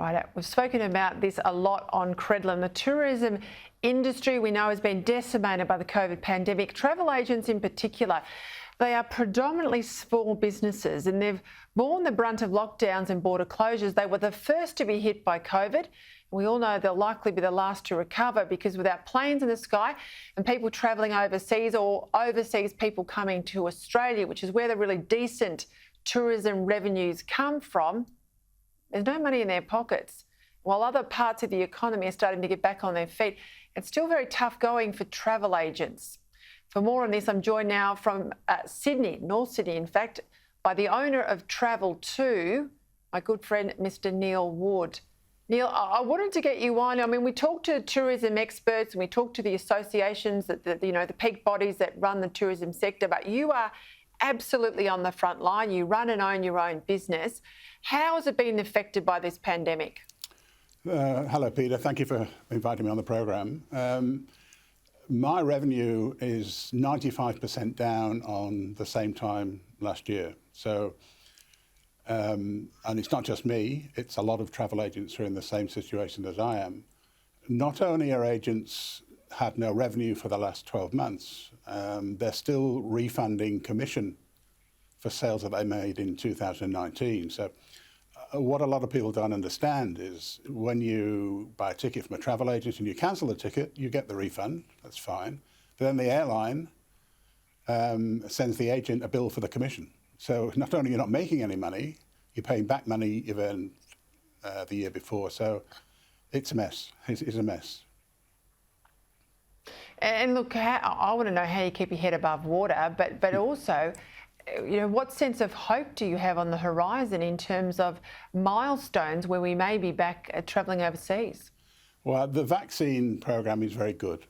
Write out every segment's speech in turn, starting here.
Right, we've spoken about this a lot on Credlin. The tourism industry we know has been decimated by the COVID pandemic. Travel agents in particular, they are predominantly small businesses and they've borne the brunt of lockdowns and border closures. They were the first to be hit by COVID. We all know they'll likely be the last to recover because without planes in the sky and people travelling overseas or overseas people coming to Australia, which is where the really decent tourism revenues come from, there's no money in their pockets. While other parts of the economy are starting to get back on their feet, it's still very tough going for travel agents. For more on this, I'm joined now from Sydney, North Sydney, in fact, by the owner of Traveltoo, my good friend, Mr. Neil Wood. Neil, I wanted to get you on. I mean, we talked to tourism experts and we talked to the associations, the peak bodies that run the tourism sector, but you are absolutely on the front line. You run and own your own business. How has it been affected by this pandemic? Hello, Peter. Thank you for inviting me on the programme. My revenue is 95% down on the same time last year. So, and it's not just me, it's a lot of travel agents who are in the same situation as I am. Not only are agents had no revenue for the last 12 months, they're still refunding commission for sales that they made in 2019. So what a lot of people don't understand is when you buy a ticket from a travel agent and you cancel the ticket, you get the refund, that's fine. But then the airline sends the agent a bill for the commission. So not only are you not making any money, you're paying back money you've earned the year before. So it's a mess, it's a mess. And look, I want to know how you keep your head above water, but also, what sense of hope do you have on the horizon in terms of milestones where we may be back travelling overseas? Well, the vaccine program is very good.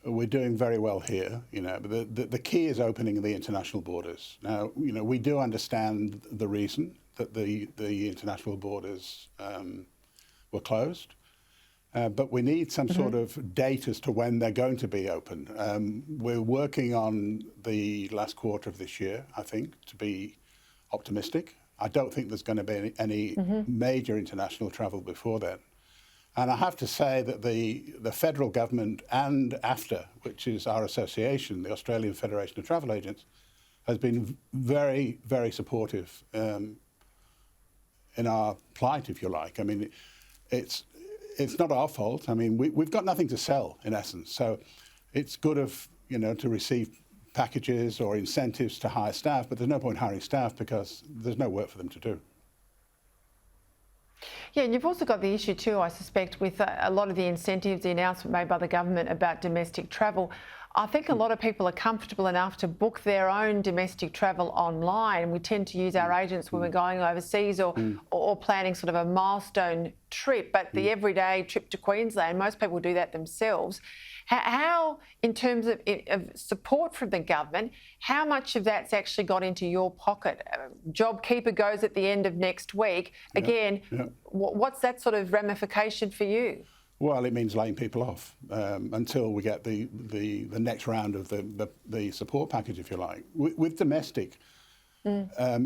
We're doing very well here, but the key is opening the international borders. Now, we do understand the reason that the international borders were closed. But we need some sort of date as to when they're going to be open. We're working on the last quarter of this year, I think, to be optimistic. I don't think there's going to be any major international travel before then. And I have to say that the federal government and AFTA, which is our association, the Australian Federation of Travel Agents, has been very, very supportive in our plight, if you like. I mean, it's not our fault. I mean, we've got nothing to sell, in essence. So it's good to receive packages or incentives to hire staff, but there's no point hiring staff because there's no work for them to do. Yeah, and you've also got the issue too, I suspect, with a lot of the incentives, the announcement made by the government about domestic travel. I think a lot of people are comfortable enough to book their own domestic travel online. We tend to use our agents when we're going overseas or planning sort of a milestone trip, but the everyday trip to Queensland, most people do that themselves. How, in terms of support from the government, how much of that's actually got into your pocket? JobKeeper goes at the end of next week. Again, what's that sort of ramification for you? Well, it means laying people off until we get the next round of the support package, if you like. With domestic,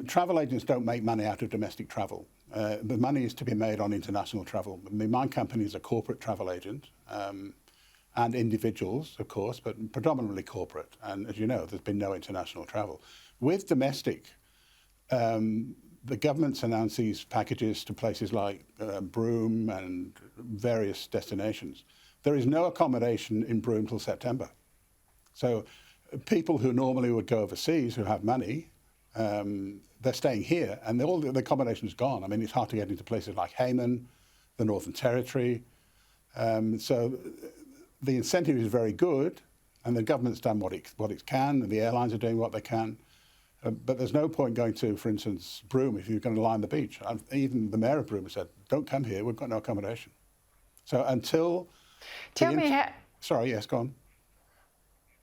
travel agents don't make money out of domestic travel. The money is to be made on international travel. I mean, my company is a corporate travel agent and individuals, of course, but predominantly corporate. And as you know, there's been no international travel. With domestic, the government's announced these packages to places like Broome and various destinations. There is no accommodation in Broome till September. So people who normally would go overseas, who have money, they're staying here and all the accommodation is gone. I mean, it's hard to get into places like Hayman, the Northern Territory. So the incentive is very good and the government's done what it can and the airlines are doing what they can. But there's no point going to, for instance, Broome if you're going to lie on the beach. Even the mayor of Broome said, don't come here, we've got no accommodation. So until... Tell me how... Sorry, yes, go on.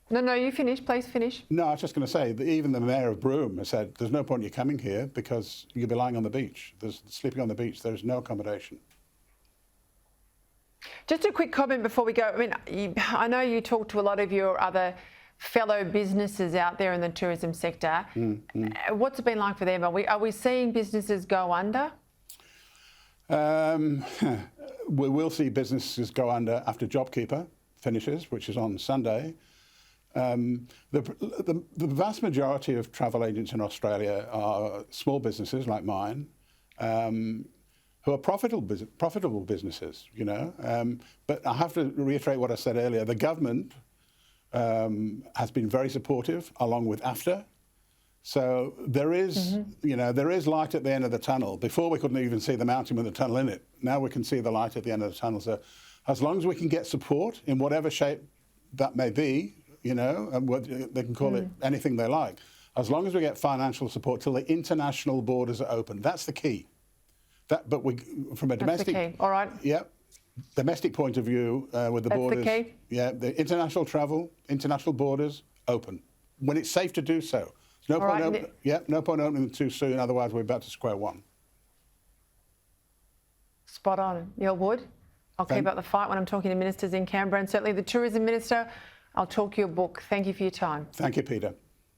No, you finish, please finish. No, I was just going to say that even the mayor of Broome has said, there's no point in you coming here because you'll be lying on the beach. There's sleeping on the beach, there's no accommodation. Just a quick comment before we go. I mean, I know you talk to a lot of your other fellow businesses out there in the tourism sector. What's it been like for them? Are we seeing businesses go under? We will see businesses go under after JobKeeper finishes, which is on Sunday. The vast majority of travel agents in Australia are small businesses like mine, who are profitable businesses, you know. But I have to reiterate what I said earlier. The government has been very supportive, along with AFTA. So there is, you know, there is light at the end of the tunnel. Before we couldn't even see the mountain with the tunnel in it. Now we can see the light at the end of the tunnel. So as long as we can get support in whatever shape that may be, you know, and they can call it anything they like. As long as we get financial support till the international borders are open, that's the key. But from a domestic, that's the key. All right. Yeah, domestic point of view with the borders. That's the key. Yeah, the international travel, international borders open when it's safe to do so. No point opening them too soon. Otherwise, we're back to square one. Spot on. Neil Wood, I'll keep up the fight when I'm talking to ministers in Canberra, and certainly the Tourism Minister. I'll talk your book. Thank you for your time. Thank you, Peter.